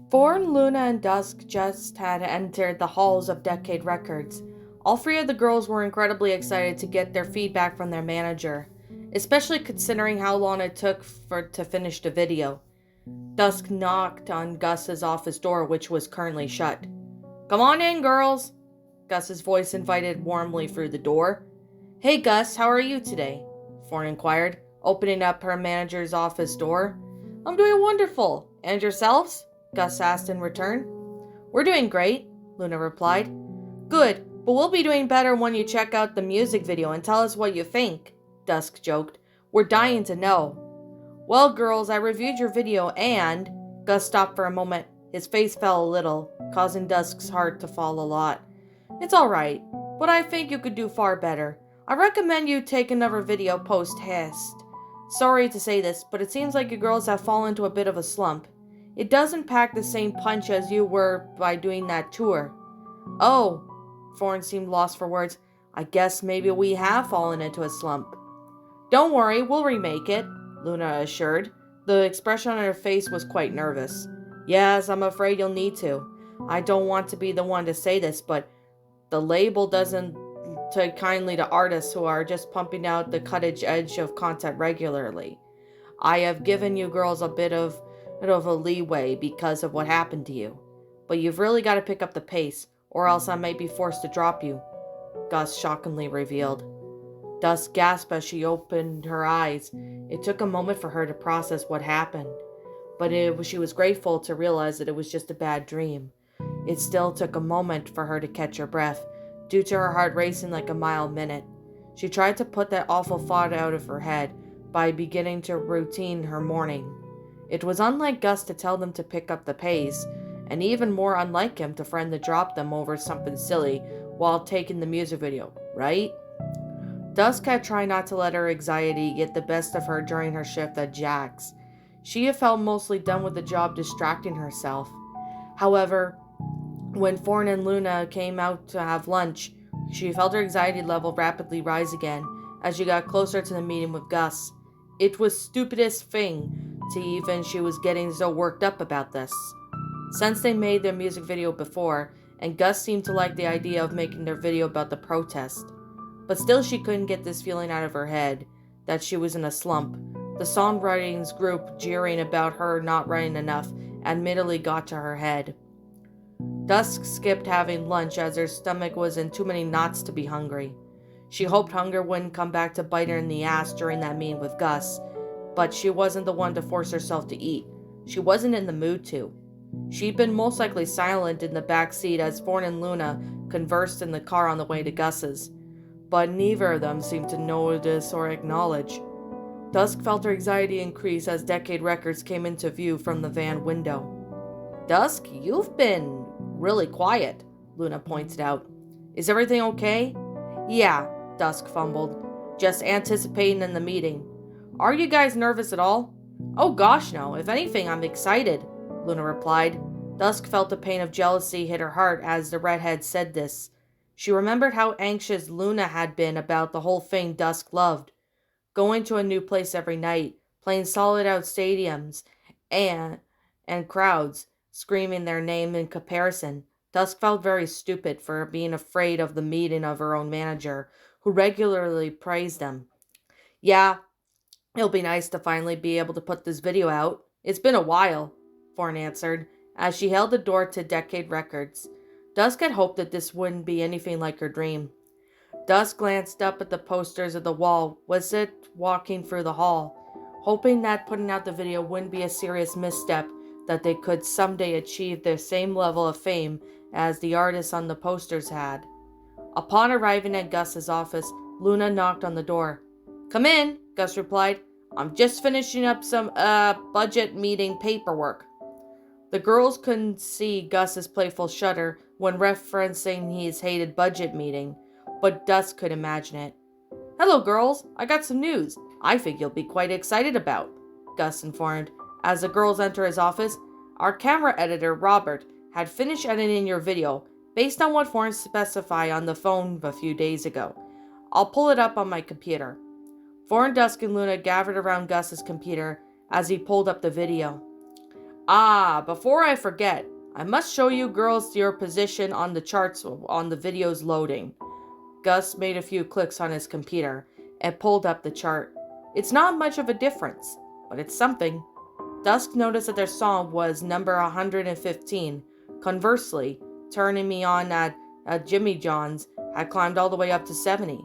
Thorn, Luna, and Dusk just had entered the halls of Decade Records. All three of the girls were incredibly excited to get their feedback from their manager, especially considering how long it took to finish the video. Dusk knocked on Gus's office door, which was currently shut. "Come on in, girls," Gus's voice invited warmly through the door. "Hey Gus, how are you today?" Thorn inquired, opening up her manager's office door. "I'm doing wonderful. And yourselves?" Gus asked in return. "We're doing great," Luna replied. "Good, but we'll be doing better when you check out the music video and tell us what you think," Dusk joked. "We're dying to know." "Well, girls, I reviewed your video and..." Gus stopped for a moment. His face fell a little, causing Dusk's heart to fall a lot. "It's alright, but I think you could do far better. I recommend you take another video post-haste. Sorry to say this, but it seems like you girls have fallen into a bit of a slump. It doesn't pack the same punch as you were by doing that tour." "Oh," Thorn seemed lost for words. "I guess maybe we have fallen into a slump." "Don't worry, we'll remake it," Luna assured. The expression on her face was quite nervous. "Yes, I'm afraid you'll need to. I don't want to be the one to say this, but the label doesn't take kindly to artists who are just pumping out the cutting edge of content regularly. I have given you girls a bit of a leeway because of what happened to you. But you've really got to pick up the pace, or else I might be forced to drop you," Gus shockingly revealed. Dusk gasped as she opened her eyes. It took a moment for her to process what happened, but she was grateful to realize that it was just a bad dream. It still took a moment for her to catch her breath, due to her heart racing like a mile a minute. She tried to put that awful thought out of her head by beginning to routine her morning. It was unlike Gus to tell them to pick up the pace, and even more unlike him to threaten to drop them over something silly while taking the music video, right? Dusk had tried not to let her anxiety get the best of her during her shift at Jack's. She had felt mostly done with the job distracting herself. However, when Thorn and Luna came out to have lunch, she felt her anxiety level rapidly rise again as she got closer to the meeting with Gus. It was stupidest thing to even she was getting so worked up about this. Since they made their music video before, and Gus seemed to like the idea of making their video about the protest. But still she couldn't get this feeling out of her head, that she was in a slump. The songwriting's group jeering about her not writing enough admittedly got to her head. Dusk skipped having lunch as her stomach was in too many knots to be hungry. She hoped hunger wouldn't come back to bite her in the ass during that meeting with Gus, but she wasn't the one to force herself to eat. She wasn't in the mood to. She'd been most likely silent in the back seat as Thorn and Luna conversed in the car on the way to Gus's, but neither of them seemed to notice or acknowledge. Dusk felt her anxiety increase as Decade Records came into view from the van window. "Dusk, you've been really quiet," Luna pointed out. "Is everything okay?" "Yeah," Dusk fumbled, "just anticipating in the meeting." "Are you guys nervous at all?" "Oh gosh, no. If anything, I'm excited," Luna replied. Dusk felt the pain of jealousy hit her heart as the redhead said this. She remembered how anxious Luna had been about the whole thing Dusk loved. Going to a new place every night, playing solid out stadiums, and crowds screaming their name in comparison. Dusk felt very stupid for being afraid of the meeting of her own manager, who regularly praised them. "Yeah, it'll be nice to finally be able to put this video out. It's been a while," Thorn answered, as she held the door to Decade Records. Dusk had hoped that this wouldn't be anything like her dream. Dusk glanced up at the posters of the wall, was it walking through the hall, hoping that putting out the video wouldn't be a serious misstep, that they could someday achieve the same level of fame as the artists on the posters had. Upon arriving at Gus's office, Luna knocked on the door. "Come in," Gus replied. "I'm just finishing up some, budget meeting paperwork." The girls couldn't see Gus's playful shudder when referencing his hated budget meeting, but Dusk could imagine it. "Hello, girls. I got some news I think you'll be quite excited about," Gus informed. As the girls entered his office, "Our camera editor, Robert, had finished editing your video based on what Thorne specified on the phone a few days ago. I'll pull it up on my computer." Thorne, Dusk, and Luna gathered around Gus's computer as he pulled up the video. Before I forget, I must show you girls your position on the charts on the video's loading. Gus made a few clicks on his computer and pulled up the chart. It's not much of a difference, but it's something. Dusk noticed that their song was number 115. Conversely, Turning Me On at Jimmy John's had climbed all the way up to 70.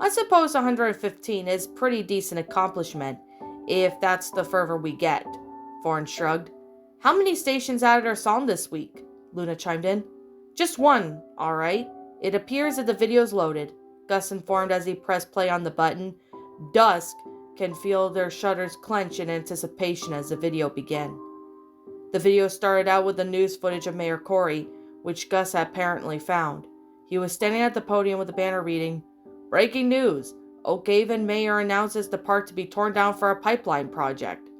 I suppose 115 is pretty decent accomplishment, if that's the further we get. Thorne shrugged. How many stations added our song this week? Luna chimed in. Just one, alright. It appears that the video's loaded, Gus informed as he pressed play on the button. Dusk can feel their shutters clench in anticipation as the video began. The video started out with the news footage of Mayor Corey, which Gus had apparently found. He was standing at the podium with a banner reading, Breaking news! Oak Haven Mayor announces the park to be torn down for a pipeline project.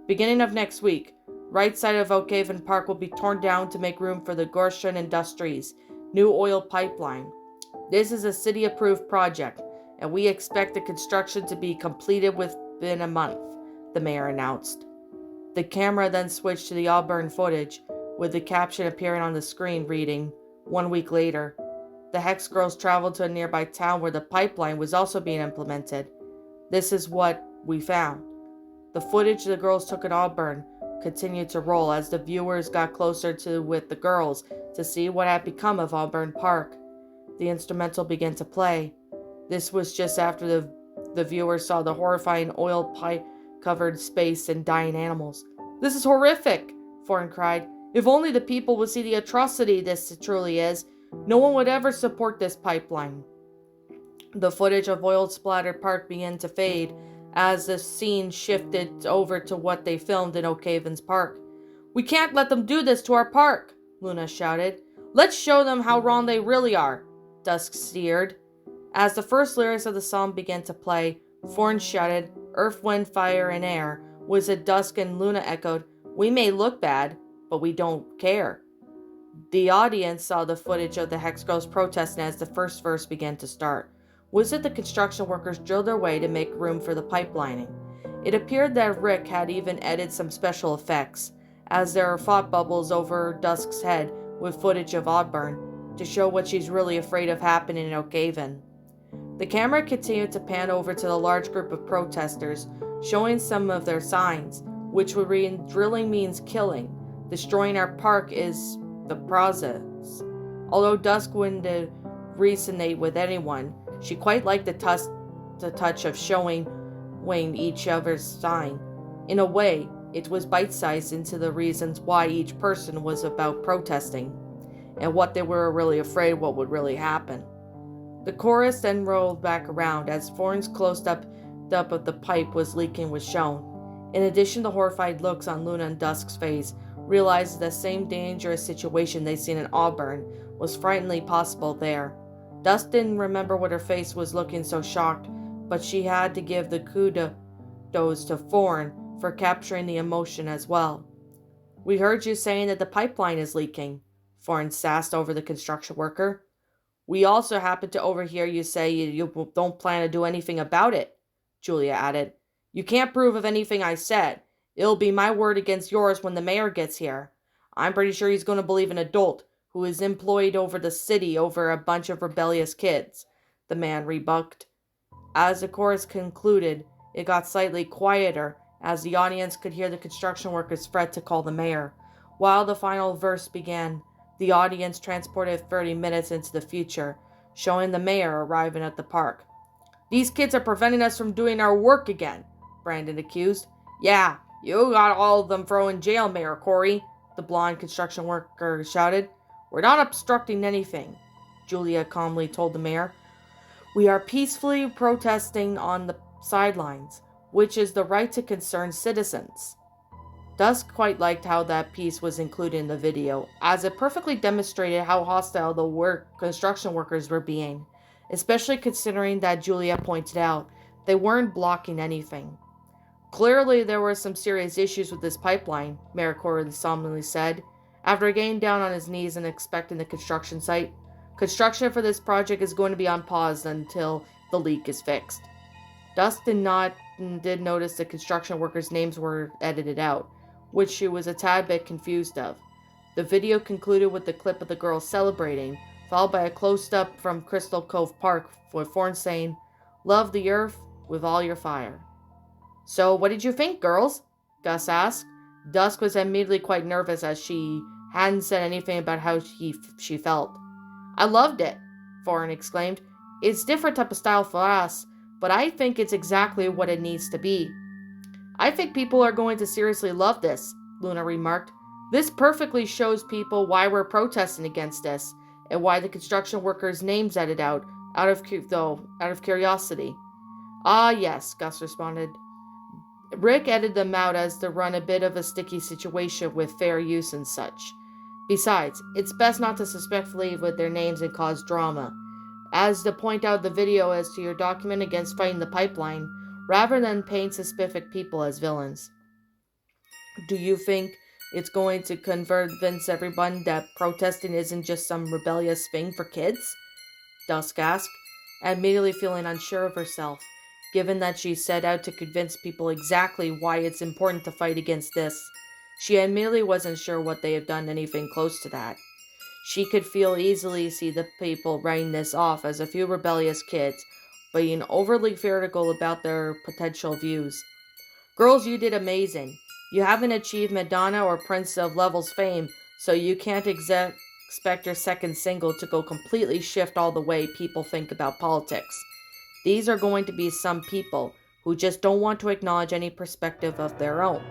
Beginning of next week, right side of Oak Haven Park will be torn down to make room for the Gorshan Industries new oil pipeline. This is a city-approved project, and we expect the construction to be completed within a month, the mayor announced. The camera then switched to the Auburn footage, with the caption appearing on the screen reading, 1 week later. The Hex girls traveled to a nearby town where the pipeline was also being implemented. This is what we found. The footage the girls took in Auburn continued to roll as the viewers got closer with the girls to see what had become of Auburn Park. The instrumental began to play. This was just after the viewers saw the horrifying oil pipe-covered space and dying animals. This is horrific, Thorne cried. If only the people would see the atrocity this truly is. No one would ever support this pipeline. The footage of oil-splattered park began to fade as the scene shifted over to what they filmed in Oak Haven's park. We can't let them do this to our park, Luna shouted. Let's show them how wrong they really are, Dusk sneered. As the first lyrics of the song began to play, Thorne shouted, Earth, Wind, Fire, and Air, was it Dusk and Luna echoed, We may look bad, but we don't care. The audience saw the footage of the Hex girls protesting as the first verse began to start. Was it the construction workers drilled their way to make room for the pipelining? It appeared that Rick had even edited some special effects, as there were thought bubbles over Dusk's head with footage of Auburn, to show what she's really afraid of happening in Oak Haven. The camera continued to pan over to the large group of protesters, showing some of their signs, which would read, Drilling means killing. Destroying our park is the process. Although Dusk wouldn't resonate with anyone, she quite liked the touch of showing each other's sign. In a way, it was bite-sized into the reasons why each person was about protesting, and what they were really afraid what would really happen. The chorus then rolled back around as Thorne's close-up of the pipe was leaking was shown. In addition to horrified looks on Luna and Dusk's face, realized the same dangerous situation they'd seen in Auburn was frighteningly possible there. Dusk didn't remember what her face was looking so shocked, but she had to give the kudos to Thorne for capturing the emotion as well. We heard you saying that the pipeline is leaking, Thorne sassed over the construction worker. We also happened to overhear you say you don't plan to do anything about it, Julia added. You can't prove of anything I said. It'll be my word against yours when the mayor gets here. I'm pretty sure he's going to believe an adult who is employed over the city over a bunch of rebellious kids, the man rebuked. As the chorus concluded, it got slightly quieter as the audience could hear the construction workers fret to call the mayor. While the final verse began, the audience transported 30 minutes into the future, showing the mayor arriving at the park. These kids are preventing us from doing our work again, Brandon accused. Yeah, you got all of them thrown in jail, Mayor Corey, the blonde construction worker shouted. We're not obstructing anything, Julia calmly told the mayor. We are peacefully protesting on the sidelines, which is the right to concerned citizens. Dusk quite liked how that piece was included in the video, as it perfectly demonstrated how hostile the construction workers were being, especially considering that Julia pointed out they weren't blocking anything. Clearly, there were some serious issues with this pipeline, Mayor Corey solemnly said, after getting down on his knees and inspecting the construction site. Construction for this project is going to be on pause until the leak is fixed. Dusk did notice the construction workers' names were edited out, which she was a tad bit confused of. The video concluded with the clip of the girls celebrating, followed by a close-up from Crystal Cove Park with Thorne saying, "Love the earth with all your fire." "So, what did you think, girls?" Gus asked. Dusk was immediately quite nervous as she hadn't said anything about how she felt. "I loved it," Thorne exclaimed. "It's different type of style for us, but I think it's exactly what it needs to be." "I think people are going to seriously love this," Luna remarked. "This perfectly shows people why we're protesting against this, and why the construction workers' names edited out of curiosity." "Ah, yes," Gus responded. "Rick edited them out as to run a bit of a sticky situation with fair use and such. Besides, it's best not to suspectfully with their names and cause drama. As to point out the video as to your document against fighting the pipeline, rather than paint specific people as villains." "Do you think it's going to convince everyone that protesting isn't just some rebellious thing for kids?" Dusk asked, immediately feeling unsure of herself, given that she set out to convince people exactly why it's important to fight against this. She admittedly wasn't sure what they have done anything close to that. She could easily see the people writing this off as a few rebellious kids, being overly critical about their potential views. "Girls, you did amazing. You haven't achieved Madonna or Prince of Level's fame, so you can't expect your second single to go completely shift all the way people think about politics. These are going to be some people who just don't want to acknowledge any perspective of their own.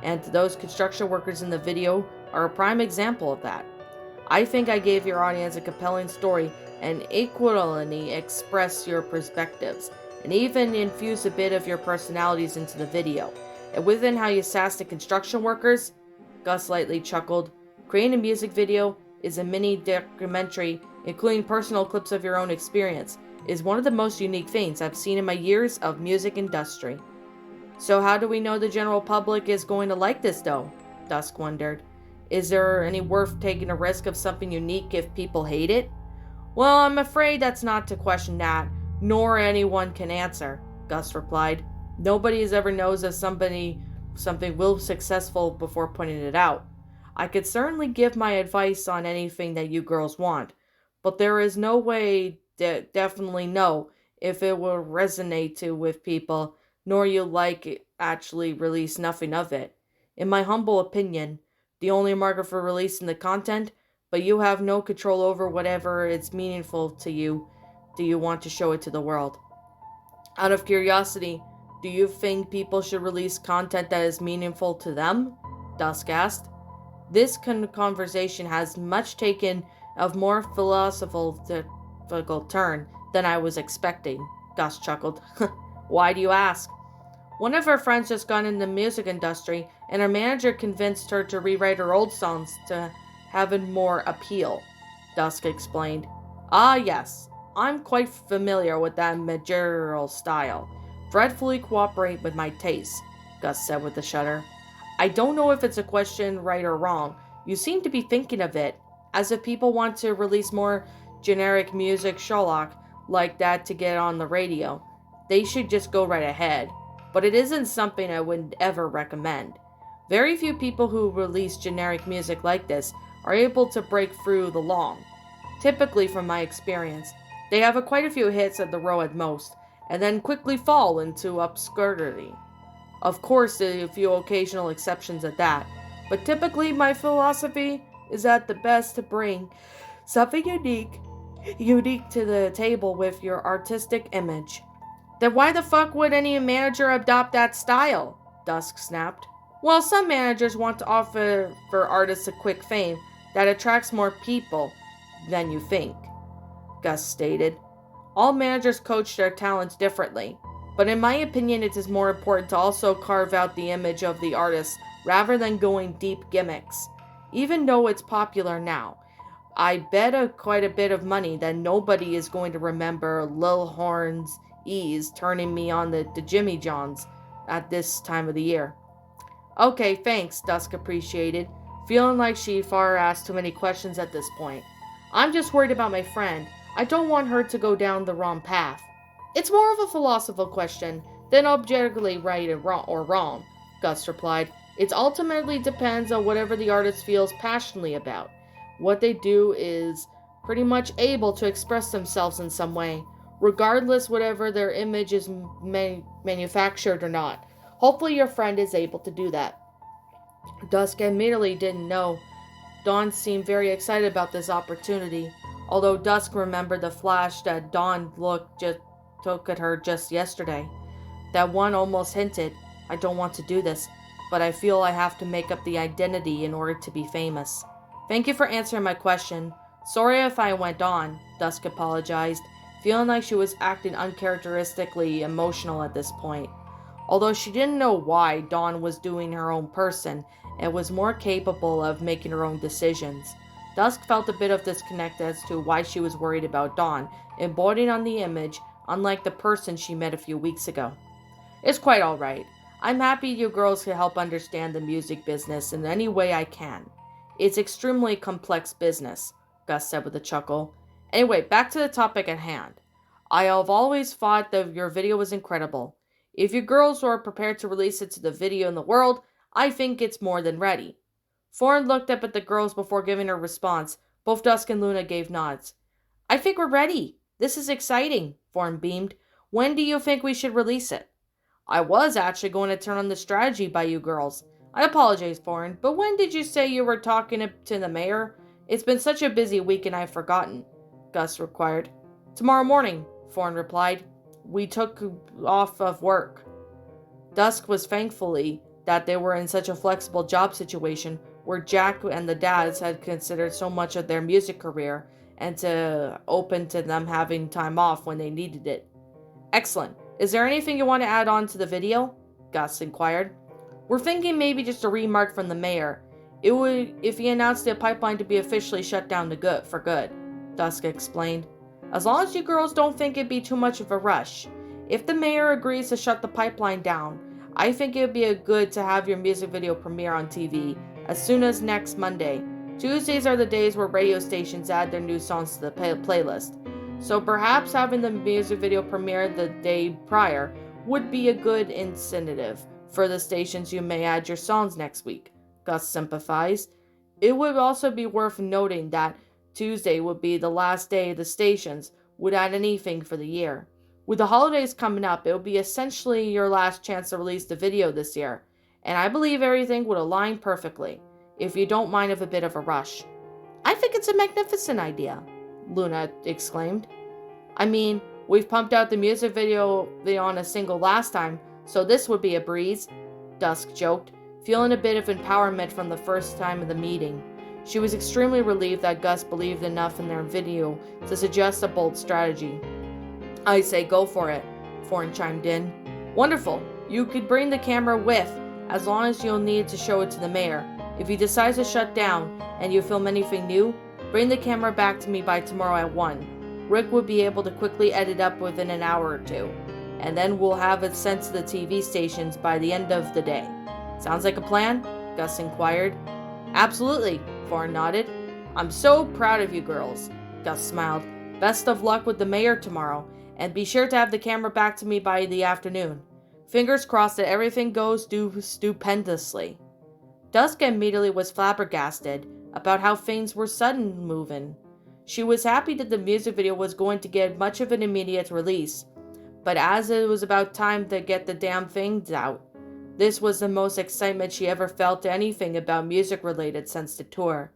And those construction workers in the video are a prime example of that. I think I gave your audience a compelling story and equally expressed your perspectives, and even infused a bit of your personalities into the video. And within how you sass the construction workers," Gus lightly chuckled, "creating a music video is a mini documentary, including personal clips of your own experience, is one of the most unique things I've seen in my years of music industry." "So how do we know the general public is going to like this, though?" Dusk wondered. "Is there any worth taking a risk of something unique if people hate it?" "Well, I'm afraid that's not to question that, nor anyone can answer," Gus replied. "Nobody ever knows if something will be successful before putting it out. I could certainly give my advice on anything that you girls want, but there is no way to definitely know if it will resonate with people, nor you actually release nothing of it. In my humble opinion, the only market for releasing the content, but you have no control over whatever is meaningful to you. Do you want to show it to the world?" "Out of curiosity, do you think people should release content that is meaningful to them?" Dusk asked. "This conversation has much taken a more philosophical turn than I was expecting," Gus chuckled. "Why do you ask?" "One of her friends just got in the music industry, and her manager convinced her to rewrite her old songs to have more appeal," Dusk explained. "Ah, yes. I'm quite familiar with that managerial style. Dreadfully cooperate with my tastes," Gus said with a shudder. "I don't know if it's a question right or wrong. You seem to be thinking of it as if people want to release more generic music Sherlock like that to get on the radio. They should just go right ahead. But it isn't something I would ever recommend. Very few people who release generic music like this are able to break through the long. Typically, from my experience, they have quite a few hits at the row at most, and then quickly fall into obscurity. Of course, there are a few occasional exceptions at that, but typically my philosophy is at the best to bring something unique to the table with your artistic image." "Then why the fuck would any manager adopt that style?" Dusk snapped. "Well, some managers want to offer for artists a quick fame that attracts more people than you think," Gus stated. "All managers coach their talents differently, but in my opinion it is more important to also carve out the image of the artist rather than going deep gimmicks. Even though it's popular now, I bet quite a bit of money that nobody is going to remember Lil Horn's E's turning me on the Jimmy Johns at this time of the year." "Okay, thanks," Dusk appreciated, feeling like she far asked too many questions at this point. "I'm just worried about my friend. I don't want her to go down the wrong path." "It's more of a philosophical question than objectively right or wrong," Gus replied. It ultimately depends on whatever the artist feels passionately about. What they do is pretty much able to express themselves in some way, regardless whatever their image is manufactured or not. Hopefully your friend is able to do that. Dusk admittedly didn't know. Dawn seemed very excited about this opportunity, although Dusk remembered the flash that Dawn took at her just yesterday. That one almost hinted, I don't want to do this, but I feel I have to make up the identity in order to be famous. Thank you for answering my question. Sorry if I went on, Dusk apologized, feeling like she was acting uncharacteristically emotional at this point. Although she didn't know why Dawn was doing her own person and was more capable of making her own decisions. Dusk felt a bit of disconnect as to why she was worried about Dawn embodying on the image, unlike the person she met a few weeks ago. It's quite alright. I'm happy you girls can help understand the music business in any way I can. It's extremely complex business, Gus said with a chuckle. Anyway, back to the topic at hand. I have always thought that your video was incredible. If you girls are prepared to release it to the video in the world, I think it's more than ready. Thorn looked up at the girls before giving her response. Both Dusk and Luna gave nods. I think we're ready. This is exciting, Thorn beamed. When do you think we should release it? I was actually going to turn on the strategy by you girls. I apologize, Thorn, but when did you say you were talking to the mayor? It's been such a busy week and I've forgotten, Gus required. Tomorrow morning, Thorn replied. We took off of work. Dusk was thankfully that they were in such a flexible job situation where Jack and the dads had considered so much of their music career and to open to them having time off when they needed it. Excellent. Is there anything you want to add on to the video? Gus inquired. We're thinking maybe just a remark from the mayor. It would if he announced the pipeline to be officially shut down for good, Dusk explained. As long as you girls don't think it'd be too much of a rush. If the mayor agrees to shut the pipeline down, I think it would be good to have your music video premiere on TV as soon as next Monday. Tuesdays are the days where radio stations add their new songs to the playlist. So perhaps having the music video premiere the day prior would be a good incentive for the stations you may add your songs next week, Gus sympathized. It would also be worth noting that Tuesday would be the last day the stations would add anything for the year. With the holidays coming up, it will be essentially your last chance to release the video this year, and I believe everything would align perfectly, if you don't mind of a bit of a rush. I think it's a magnificent idea, Luna exclaimed. I mean, we've pumped out the music video on a single last time, so this would be a breeze, Dusk joked, feeling a bit of empowerment from the first time of the meeting. She was extremely relieved that Gus believed enough in their video to suggest a bold strategy. I say go for it, Thorn chimed in. Wonderful. You could bring the camera with, as long as you'll need to show it to the mayor. If he decides to shut down and you film anything new, bring the camera back to me by tomorrow at 1. Rick would be able to quickly edit up within an hour or two, and then we'll have it sent to the TV stations by the end of the day. Sounds like a plan? Gus inquired. Absolutely, Thorn nodded. I'm so proud of you girls, Gus smiled. Best of luck with the mayor tomorrow, and be sure to have the camera back to me by the afternoon. Fingers crossed that everything goes stupendously. Dusk immediately was flabbergasted about how things were sudden moving. She was happy that the music video was going to get much of an immediate release, but as it was about time to get the damn things out, this was the most excitement she ever felt to anything about music related since the tour.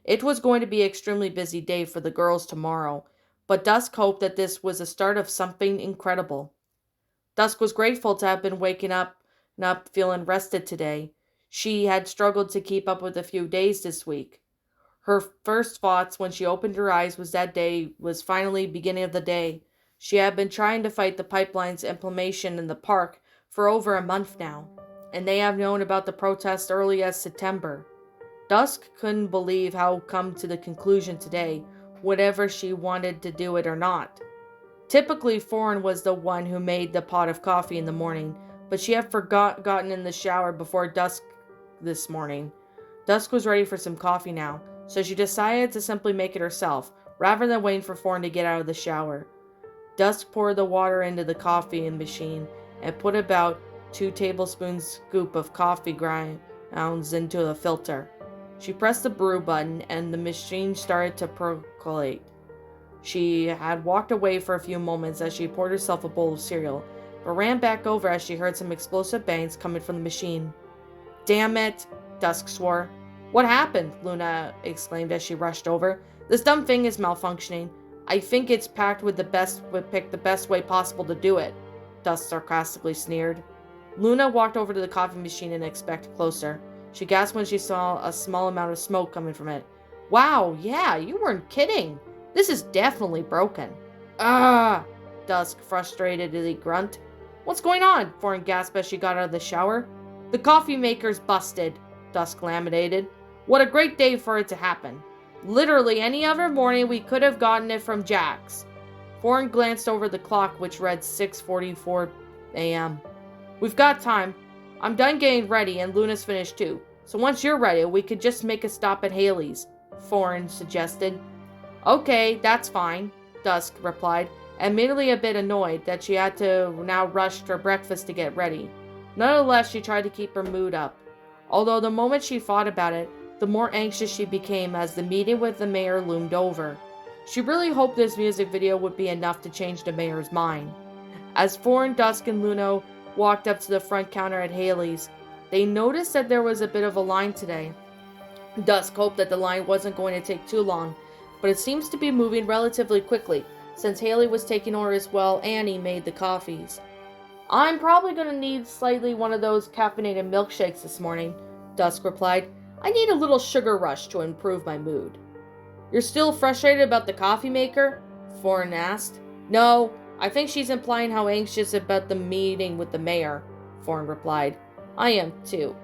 It was going to be an extremely busy day for the girls tomorrow, but Dusk hoped that this was the start of something incredible. Dusk was grateful to have been waking up feeling rested today. She had struggled to keep up with a few days this week. Her first thoughts when she opened her eyes was that day was finally beginning of the day. She had been trying to fight the pipeline's inflammation in the park for over a month now, and they have known about the protest early as September. Dusk couldn't believe how come to the conclusion today, whatever she wanted to do it or not. Typically, Thorn was the one who made the pot of coffee in the morning, but she had gotten in the shower before dusk this morning. Dusk was ready for some coffee now, so she decided to simply make it herself, rather than waiting for Thorn to get out of the shower. Dusk poured the water into the coffee machine and put about 2 tablespoons scoop of coffee pounds into the filter. She pressed the brew button and the machine started to percolate. She had walked away for a few moments as she poured herself a bowl of cereal, but ran back over as she heard some explosive bangs coming from the machine. "Damn it," Dusk swore. "What happened?" Luna exclaimed as she rushed over. "This dumb thing is malfunctioning. I think it's packed with picked the best way possible to do it," Dusk sarcastically sneered. Luna walked over to the coffee machine and inspected closer. She gasped when she saw a small amount of smoke coming from it. "Wow, yeah, you weren't kidding. This is definitely broken." "Ah!" Dusk frustratedly grunted. "What's going on?" Foreign gasped as she got out of the shower. "The coffee maker's busted," Dusk lamentated. "What a great day for it to happen. Literally any other morning we could have gotten it from Jack's." Foreign glanced over the clock, which read 6:44 a.m. "We've got time. I'm done getting ready and Luna's finished too. So once you're ready, we could just make a stop at Haley's," Foreign suggested. "Okay, that's fine," Dusk replied, admittedly a bit annoyed that she had to now rush her breakfast to get ready. Nonetheless, she tried to keep her mood up. Although the moment she thought about it, the more anxious she became as the meeting with the mayor loomed over. She really hoped this music video would be enough to change the mayor's mind. As Foreign, Dusk, and Luna walked up to the front counter at Haley's, they noticed that there was a bit of a line today. Dusk hoped that the line wasn't going to take too long, but it seems to be moving relatively quickly, since Haley was taking orders while Annie made the coffees. "I'm probably going to need slightly one of those caffeinated milkshakes this morning," Dusk replied. "I need a little sugar rush to improve my mood." "You're still frustrated about the coffee maker?" Foreign asked. "No, I think she's implying how anxious about the meeting with the mayor," Foreign replied. "I am too."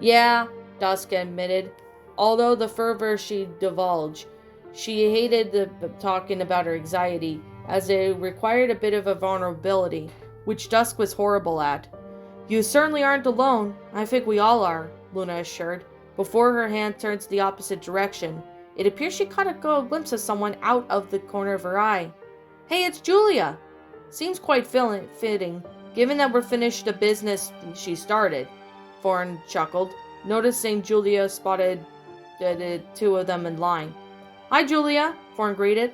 "Yeah," Dusk admitted, although the fervor she divulged. She hated talking about her anxiety, as it required a bit of a vulnerability, which Dusk was horrible at. "You certainly aren't alone. I think we all are," Luna assured. Before her hand turned to the opposite direction, it appeared she caught a glimpse of someone out of the corner of her eye. "Hey, it's Julia!" "Seems quite fitting, given that we're finished the business she started," Foreign chuckled, noticing Julia spotted the two of them in line. "Hi, Julia," Foreign greeted.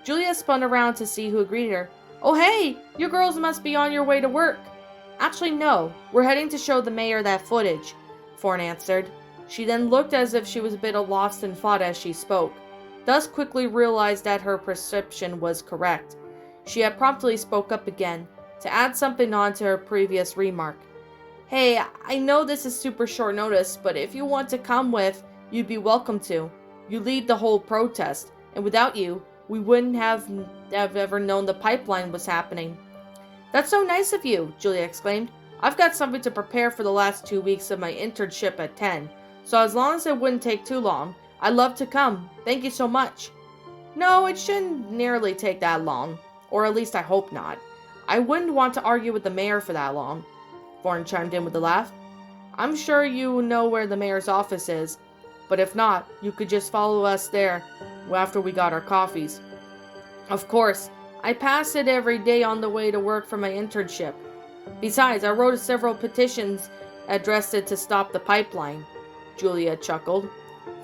Julia spun around to see who greeted her. "Oh, hey! You girls must be on your way to work." "Actually, no. We're heading to show the mayor that footage," Foreign answered. She then looked as if she was a bit lost in thought as she spoke. Dusk quickly realized that her perception was correct. She had promptly spoke up again, to add something on to her previous remark. "Hey, I know this is super short notice, but if you want to come with, you'd be welcome to. You lead the whole protest, and without you, we wouldn't have ever known the pipeline was happening." "That's so nice of you," Julia exclaimed. "I've got something to prepare for the last 2 weeks of my internship at 10, so as long as it wouldn't take too long, I'd love to come. Thank you so much." "No, it shouldn't nearly take that long, or at least I hope not. I wouldn't want to argue with the mayor for that long," Foreign chimed in with a laugh. "I'm sure you know where the mayor's office is, but if not, you could just follow us there after we got our coffees." "Of course, I pass it every day on the way to work for my internship. Besides, I wrote several petitions addressed it to stop the pipeline," Julia chuckled.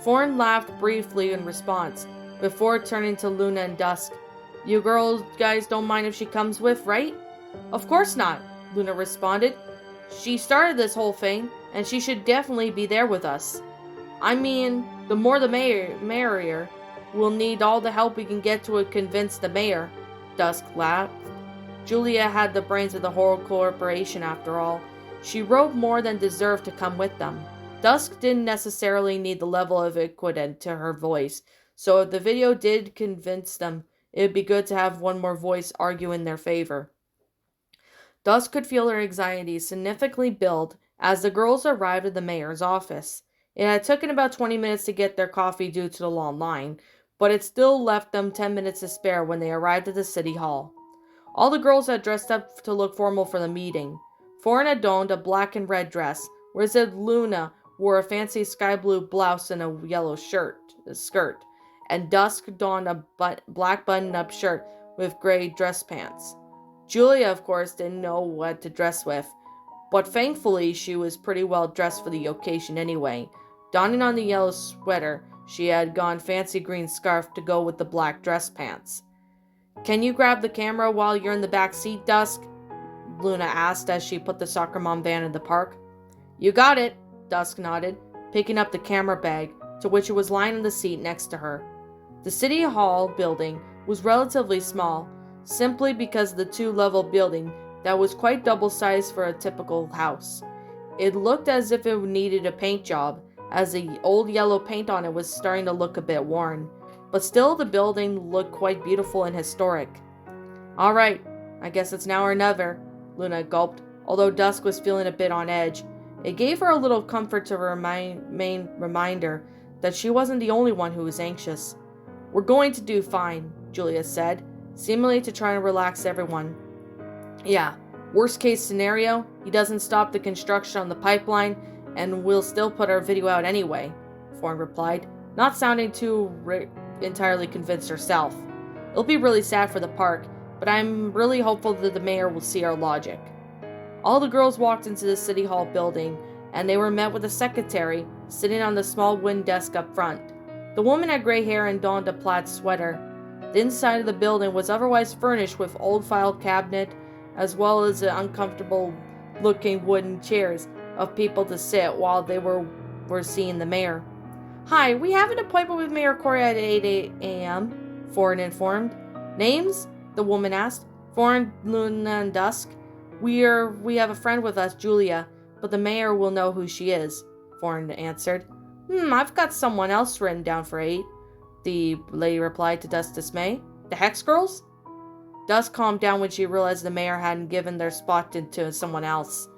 Foreign laughed briefly in response, before turning to Luna and Dusk. "You guys don't mind if she comes with, right?" "Of course not," Luna responded. "She started this whole thing, and she should definitely be there with us. I mean, the more the merrier. We'll need all the help we can get to convince the mayor," Dusk laughed. Julia had the brains of the whole corporation after all. She wrote more than deserved to come with them. Dusk didn't necessarily need the level of equity to her voice, so if the video did convince them, it would be good to have one more voice argue in their favor. Dusk could feel her anxiety significantly build as the girls arrived at the mayor's office. It had taken about 20 minutes to get their coffee due to the long line, but it still left them 10 minutes to spare when they arrived at the city hall. All the girls had dressed up to look formal for the meeting. Foreign had donned a black and red dress, whereas Luna wore a fancy sky blue blouse and a yellow skirt, and Dusk donned a black button-up shirt with gray dress pants. Julia, of course, didn't know what to dress with, But thankfully, she was pretty well dressed for the occasion anyway. Donning on the yellow sweater, she had gone fancy green scarf to go with the black dress pants. "Can you grab the camera while you're in the back seat, Dusk?" Luna asked as she put the soccer mom van in the park. "You got it," Dusk nodded, picking up the camera bag, to which it was lying in the seat next to her. The City Hall building was relatively small, simply because of the two-level building that was quite double-sized for a typical house. It looked as if it needed a paint job, as the old yellow paint on it was starting to look a bit worn, but still the building looked quite beautiful and historic. "All right, I guess it's now or never," Luna gulped, although Dusk was feeling a bit on edge. It gave her a little comfort to reminder that she wasn't the only one who was anxious. "We're going to do fine," Julia said, seemingly to try and relax everyone. "Yeah, worst case scenario, he doesn't stop the construction on the pipeline, and we'll still put our video out anyway," Thorne replied, not sounding too entirely convinced herself. "It'll be really sad for the park, but I'm really hopeful that the mayor will see our logic." All the girls walked into the City Hall building, and they were met with a secretary sitting on the small wooden desk up front. The woman had gray hair and donned a plaid sweater. The inside of the building was otherwise furnished with old file cabinet, as well as the uncomfortable-looking wooden chairs of people to sit while they were seeing the mayor. "Hi, we have an appointment with Mayor Corey at 8 a.m., Thorne informed. "Names?" the woman asked. "Thorne, Luna, and Dusk. We have a friend with us, Julia, but the mayor will know who she is," Thorne answered. I've got someone else written down for 8, the lady replied to Dusk's dismay. "The Hex Girls?" Dusk calmed down when she realized the mayor hadn't given their spot to someone else.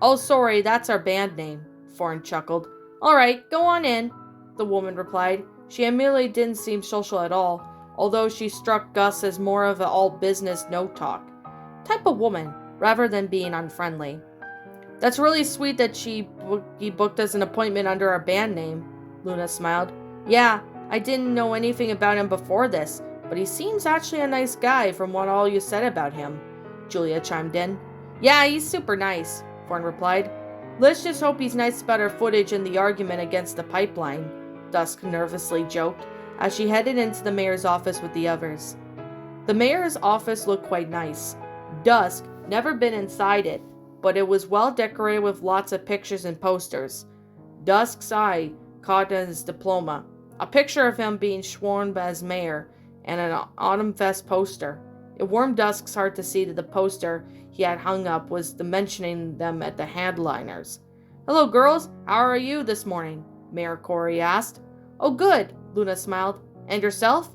"Oh, sorry, that's our band name," Thorne chuckled. "All right, go on in," the woman replied. She immediately didn't seem social at all, although she struck Gus as more of an all-business, no-talk type of woman, rather than being unfriendly. "That's really sweet that he booked us an appointment under our band name," Luna smiled. "Yeah, I didn't know anything about him before this, but he seems actually a nice guy from what all you said about him," Julia chimed in. "Yeah, he's super nice," Thorne replied. "Let's just hope he's nice about our footage in the argument against the pipeline," Dusk nervously joked, as she headed into the mayor's office with the others. The mayor's office looked quite nice. Dusk never been inside it, but it was well decorated with lots of pictures and posters. Dusk's eye caught on his diploma, a picture of him being sworn as mayor, and an Autumn Fest poster. It warmed Dusk's heart to see that the poster he had hung up was mentioning them at the headliners. "Hello, girls. How are you this morning?" Mayor Corey asked. "Oh, good," Luna smiled. "And yourself?"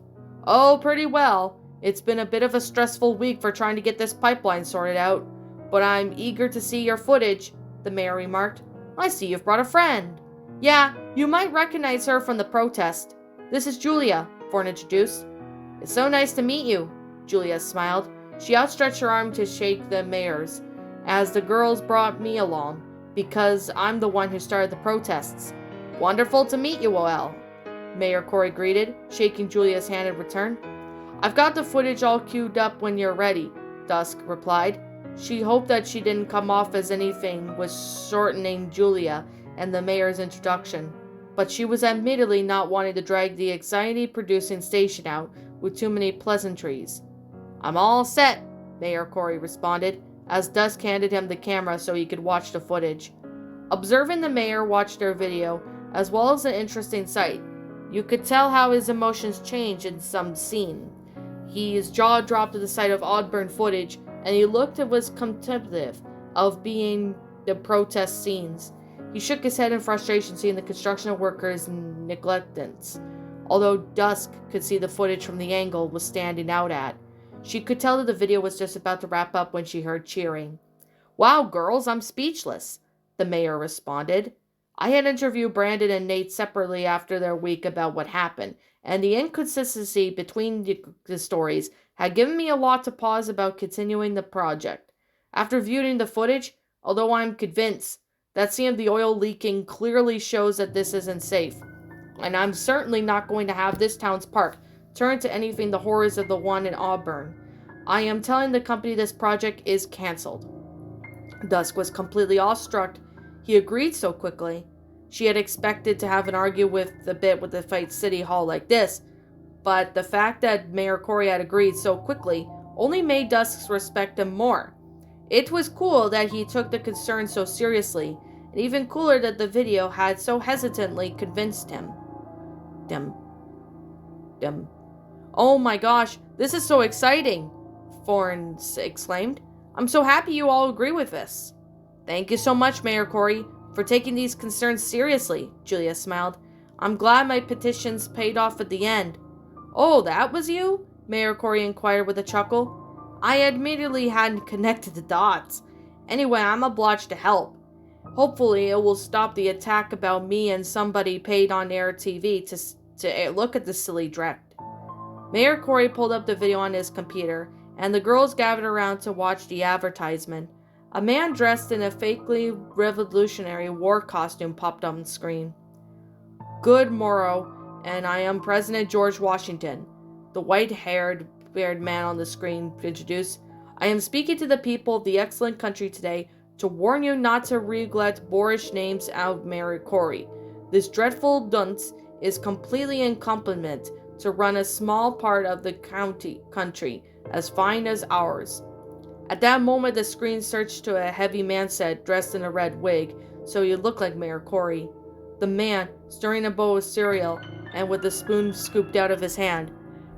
"Oh, pretty well. It's been a bit of a stressful week for trying to get this pipeline sorted out. But I'm eager to see your footage," the mayor remarked. "I see you've brought a friend." "Yeah, you might recognize her from the protest. This is Julia," Thorne introduced. "It's so nice to meet you," Julia smiled. She outstretched her arm to shake the mayor's, as the girls brought me along, because I'm the one who started the protests. "Wonderful to meet you, OL," Mayor Corey greeted, shaking Julia's hand in return. "I've got the footage all queued up when you're ready," Dusk replied. She hoped that she didn't come off as anything was shortening Julia and the mayor's introduction, but she was admittedly not wanting to drag the anxiety-producing station out with too many pleasantries. "I'm all set," Mayor Corey responded, as Dusk handed him the camera so he could watch the footage. Observing the mayor watch their video, as well as an interesting sight, you could tell how his emotions changed in some scene. His jaw dropped at the sight of odd-burn footage, and he looked and was contemplative of being the protest scenes. He shook his head in frustration seeing the construction workers' negligence, although Dusk could see the footage from the angle was standing out at. She could tell that the video was just about to wrap up when she heard cheering. "Wow, girls, I'm speechless," the mayor responded. "I had interviewed Brandon and Nate separately after their week about what happened, and the inconsistency between the stories had given me a lot to pause about continuing the project. After viewing the footage, although I'm convinced that scene of the oil leaking clearly shows that this isn't safe, and I'm certainly not going to have this town's park turn to anything the horrors of the one in Auburn. I am telling the company this project is cancelled." Dusk was completely awestruck. He agreed so quickly. She had expected to have an argument with the Fight City Hall like this, but the fact that Mayor Corey had agreed so quickly only made Dusk respect him more. It was cool that he took the concern so seriously, and even cooler that the video had so hesitantly convinced him. Dim. Dim. Oh my gosh, this is so exciting, Thorne exclaimed. I'm so happy you all agree with this. Thank you so much, Mayor Corey, for taking these concerns seriously, Julia smiled. I'm glad my petitions paid off at the end. Oh, that was you? Mayor Corey inquired with a chuckle. I immediately hadn't connected the dots. Anyway, I'm obliged to help. Hopefully, it will stop the attack about me and somebody paid on air TV to look at the silly direct. Mayor Corey pulled up the video on his computer, and the girls gathered around to watch the advertisement. A man dressed in a fakely Revolutionary War costume popped on the screen. Good morrow, and I am President George Washington, the white-haired man on the screen introduced. I am speaking to the people of the excellent country today to warn you not to neglect boorish names of Mayor Corey. This dreadful dunce is completely incompetent to run a small part of the country as fine as ours. At that moment, the screen searched to a heavy man set dressed in a red wig, so he looked like Mayor Corey. The man, stirring a bowl of cereal and with the spoon scooped out of his hand,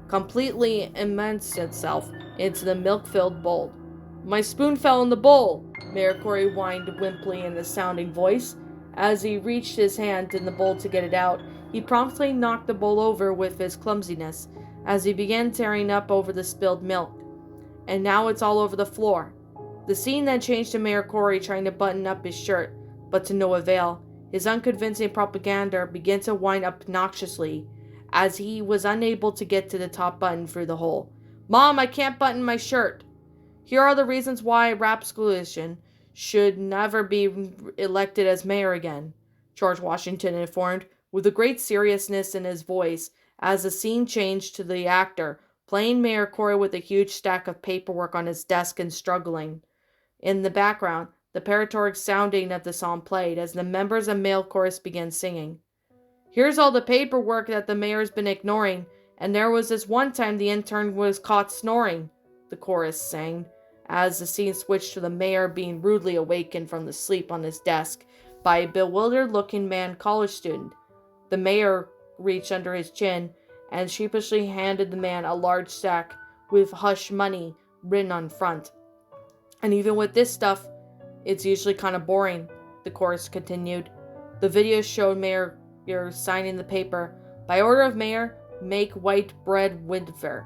completely immersed itself into the milk-filled bowl. My spoon fell in the bowl, Mayor Corey whined wimpily in a sounding voice. As he reached his hand in the bowl to get it out, he promptly knocked the bowl over with his clumsiness as he began tearing up over the spilled milk. And now it's all over the floor. The scene then changed to Mayor Corey trying to button up his shirt, but to no avail. His unconvincing propaganda began to whine obnoxiously as he was unable to get to the top button through the hole. Mom, I can't button my shirt. Here are the reasons why Rapscallion should never be elected as mayor again, George Washington informed, with a great seriousness in his voice, as the scene changed to the actor, playing Mayor Corey with a huge stack of paperwork on his desk and struggling. In the background, the patriotic sounding of the song played as the members of male chorus began singing. Here's all the paperwork that the mayor's been ignoring, and there was this one time the intern was caught snoring, the chorus sang, as the scene switched to the mayor being rudely awakened from the sleep on his desk by a bewildered-looking man college student. The mayor reached under his chin and sheepishly handed the man a large sack with hush money written on front. And even with this stuff, it's usually kind of boring, the chorus continued. The video showed Mayor signing the paper, by order of Mayor, make white bread winter.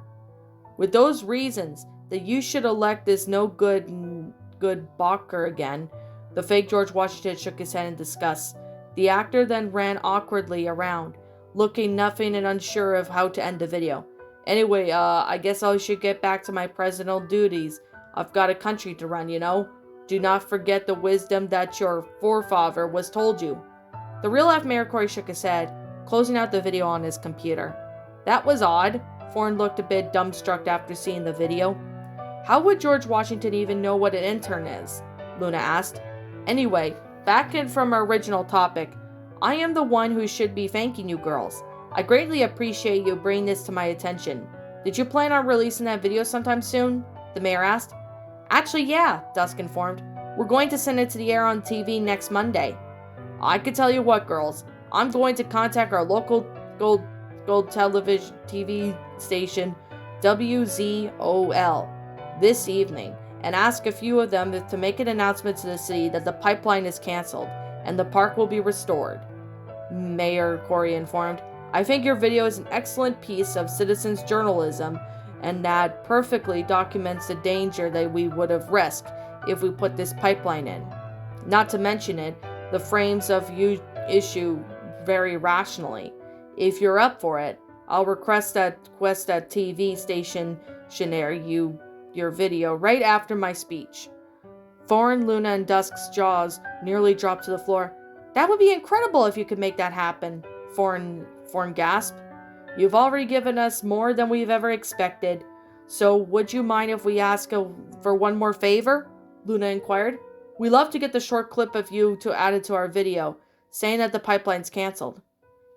With those reasons, that you should elect this no good Balker again. The fake George Washington shook his head in disgust. The actor then ran awkwardly around, looking nothing and unsure of how to end the video. Anyway, I guess I should get back to my presidential duties. I've got a country to run, you know. Do not forget the wisdom that your forefather was told you. The real-life Mayor Corey shook his head, closing out the video on his computer. That was odd. Thorne looked a bit dumbstruck after seeing the video. How would George Washington even know what an intern is? Luna asked. Anyway, back in from our original topic, I am the one who should be thanking you girls. I greatly appreciate you bringing this to my attention. Did you plan on releasing that video sometime soon? The mayor asked. Actually, yeah, Dusk informed. We're going to send it to the air on TV next Monday. I could tell you what, girls. I'm going to contact our local gold television TV station, WZOL, this evening, and ask a few of them to make an announcement to the city that the pipeline is canceled and the park will be restored. Mayor Corey informed. I think your video is an excellent piece of citizens journalism and that perfectly documents the danger that we would have risked if we put this pipeline in. Not to mention it, the frames of you issue very rationally. If you're up for it, I'll request that TV station share your video right after my speech. Thorne, Luna, and Dusk's jaws nearly dropped to the floor. That would be incredible if you could make that happen, Thorne gasped. You've already given us more than we've ever expected, so would you mind if we ask for one more favor? Luna inquired. We love to get the short clip of you to add it to our video, saying that the pipeline's canceled.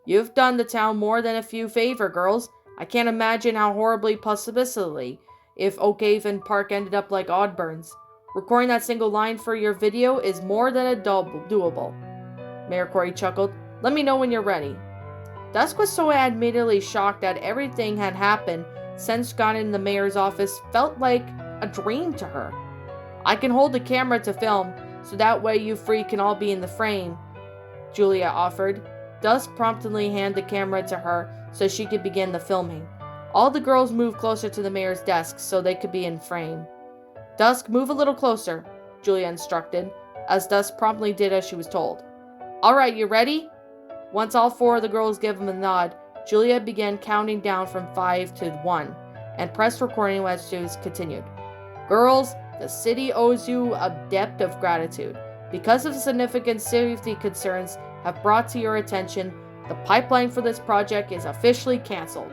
You've done the town more than a few favor, girls. I can't imagine how horribly pessimistically if Oakhaven Park ended up like Oddburns. Recording that single line for your video is more than doable. Mayor Corey chuckled. Let me know when you're ready. Dusk was so admittedly shocked that everything had happened since got in the mayor's office felt like a dream to her. I can hold the camera to film, so that way you three can all be in the frame, Julia offered. Dusk promptly handed the camera to her so she could begin the filming. All the girls moved closer to the mayor's desk so they could be in frame. Dusk, move a little closer, Julia instructed, as Dusk promptly did as she was told. Alright, you ready? Once all four of the girls gave him a nod, Julia began counting down from 5 to 1, and pressed recording as she continued. Girls, the city owes you a debt of gratitude. Because of significant safety concerns have brought to your attention, the pipeline for this project is officially canceled,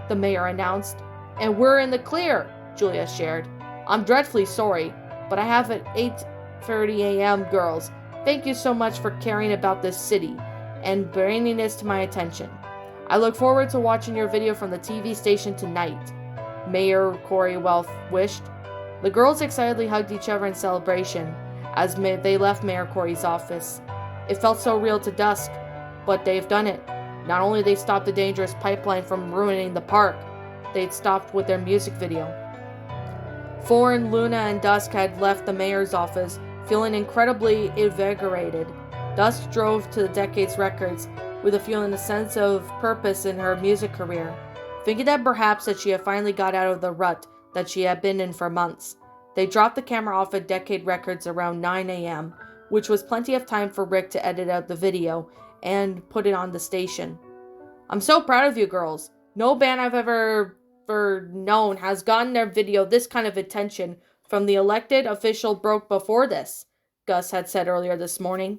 the mayor announced. And we're in the clear, Julia shared. I'm dreadfully sorry, but I have at 8:30 a.m. girls. Thank you so much for caring about this city and bringing this to my attention. I look forward to watching your video from the TV station tonight, Mayor Corey Wealth wished. The girls excitedly hugged each other in celebration as they left Mayor Corey's office. It felt so real to Dusk, but they've done it. Not only they stopped the dangerous pipeline from ruining the park, they'd stopped with their music video. Foreign, Luna, and Dusk had left the mayor's office, feeling incredibly invigorated. Dusk drove to the Decades Records with a sense of purpose in her music career, thinking that perhaps that she had finally got out of the rut that she had been in for months. They dropped the camera off at Decade Records around 9 a.m., which was plenty of time for Rick to edit out the video and put it on the station. I'm so proud of you girls. No band I've ever known has gotten their video this kind of attention from the elected official broke before this, Gus had said earlier this morning.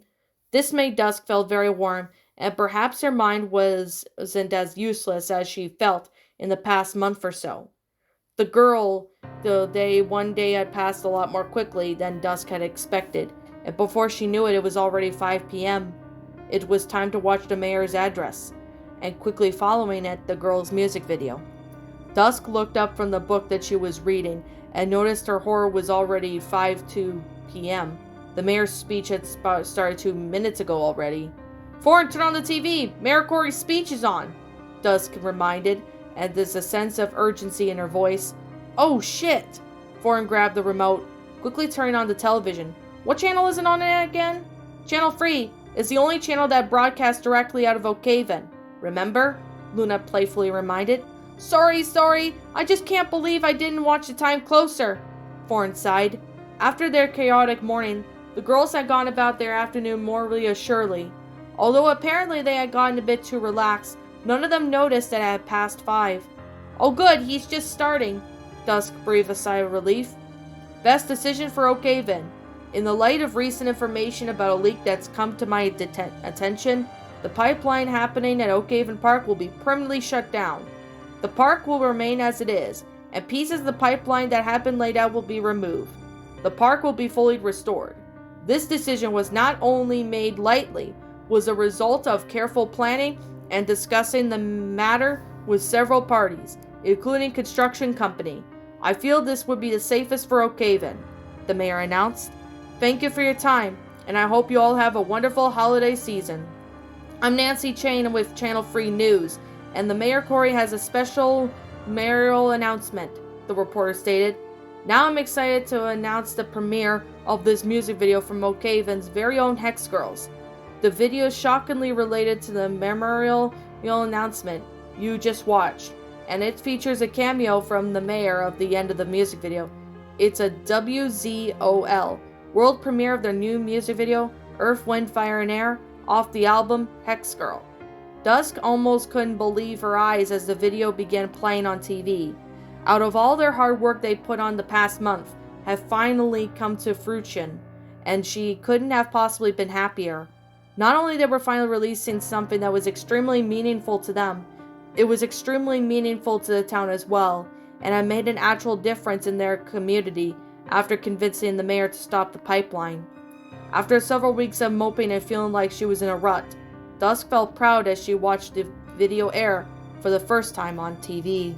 This made Dusk feel very warm, and perhaps her mind wasn't as useless as she felt in the past month or so. One day had passed a lot more quickly than Dusk had expected, and before she knew it, it was already 5 p.m. It was time to watch the mayor's address, and quickly following it, the girl's music video. Dusk looked up from the book that she was reading and noticed her horror was already 5:02 p.m. The mayor's speech had started 2 minutes ago already. Foreign, turn on the TV! Mayor Corey's speech is on! Dusk reminded, and there's a sense of urgency in her voice. Oh shit! Foreign grabbed the remote, quickly turning on the television. What channel is it on again? Channel 3 is the only channel that broadcasts directly out of Oakhaven. Remember? Luna playfully reminded. Sorry, I just can't believe I didn't watch the time closer, Foreign sighed. After their chaotic morning, the girls had gone about their afternoon more reassuredly. Although apparently they had gotten a bit too relaxed, none of them noticed that it had passed 5. Oh good, he's just starting, Dusk breathed a sigh of relief. Best decision for Oakhaven. In the light of recent information about a leak that's come to my attention, the pipeline happening at Oakhaven Park will be permanently shut down. The park will remain as it is, and pieces of the pipeline that have been laid out will be removed. The park will be fully restored. This decision was not only made lightly, was a result of careful planning and discussing the matter with several parties, including construction company. I feel this would be the safest for Oakhaven, the mayor announced. Thank you for your time, and I hope you all have a wonderful holiday season. I'm Nancy Chain with Channel 3 News, and the Mayor Corey has a special mayoral announcement, the reporter stated. Now I'm excited to announce the premiere of this music video from Oakhaven's very own Hex Girls. The video is shockingly related to the memorial announcement you just watched, and it features a cameo from the mayor of the end of the music video. It's a WZOL, world premiere of their new music video, Earth, Wind, Fire, and Air, off the album Hex Girl. Dusk almost couldn't believe her eyes as the video began playing on TV. Out of all their hard work they put on the past month have finally come to fruition, and she couldn't have possibly been happier. Not only they were finally releasing something that was extremely meaningful to them, it was extremely meaningful to the town as well, and had made an actual difference in their community after convincing the mayor to stop the pipeline. After several weeks of moping and feeling like she was in a rut, Dusk felt proud as she watched the video air for the first time on TV.